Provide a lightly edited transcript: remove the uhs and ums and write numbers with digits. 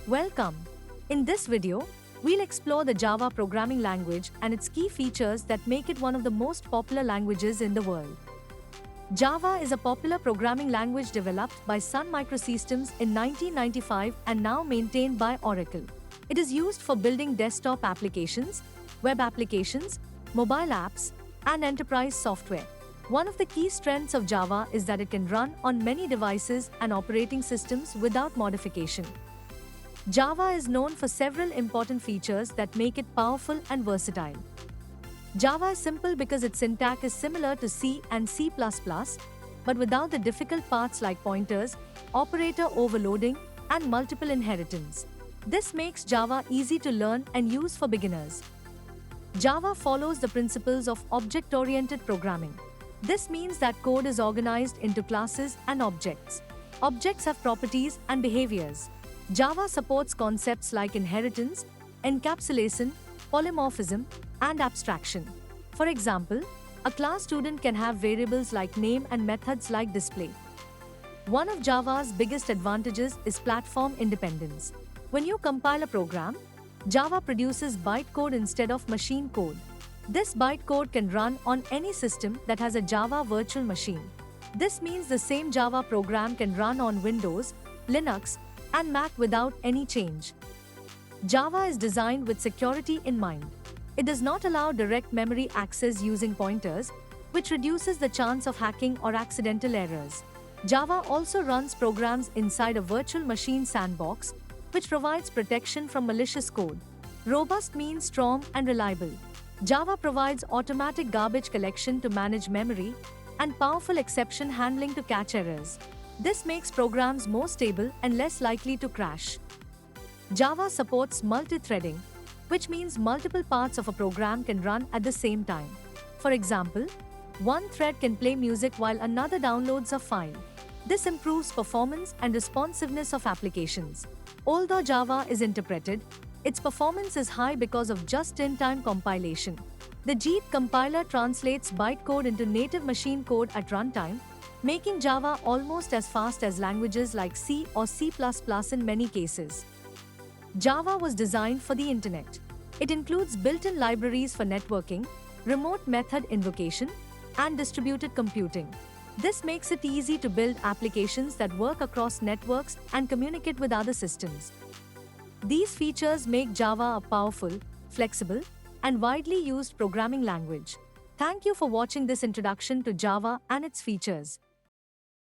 Welcome! In this video, we'll explore the Java programming language and its key features that make it one of the most popular languages in the world. Java is a popular programming language developed by Sun Microsystems in 1995 and now maintained by Oracle. It is used for building desktop applications, web applications, mobile apps, and enterprise software. One of the key strengths of Java is that it can run on many devices and operating systems without modification. Java is known for several important features that make it powerful and versatile. Java is simple because its syntax is similar to C and C++, but without the difficult parts like pointers, operator overloading, and multiple inheritance. This makes Java easy to learn and use for beginners. Java follows the principles of object-oriented programming. This means that code is organized into classes and objects. Objects have properties and behaviors. Java supports concepts like inheritance, encapsulation, polymorphism, and abstraction. For example, a class student can have variables like name and methods like display. One of Java's biggest advantages is platform independence. When you compile a program, Java produces bytecode instead of machine code. This bytecode can run on any system that has a Java virtual machine. This means the same Java program can run on Windows, Linux, and Mac without any change. Java is designed with security in mind. It does not allow direct memory access using pointers, which reduces the chance of hacking or accidental errors. Java also runs programs inside a virtual machine sandbox, which provides protection from malicious code. Robust means strong and reliable. Java provides automatic garbage collection to manage memory and powerful exception handling to catch errors. This makes programs more stable and less likely to crash. Java supports multi-threading, which means multiple parts of a program can run at the same time. For example, one thread can play music while another downloads a file. This improves performance and responsiveness of applications. Although Java is interpreted, its performance is high because of just-in-time compilation. The JIT compiler translates bytecode into native machine code at runtime, making Java almost as fast as languages like C or C++ in many cases. Java was designed for the Internet. It includes built-in libraries for networking, remote method invocation, and distributed computing. This makes it easy to build applications that work across networks and communicate with other systems. These features make Java a powerful, flexible, and widely used programming language. Thank you for watching this introduction to Java and its features.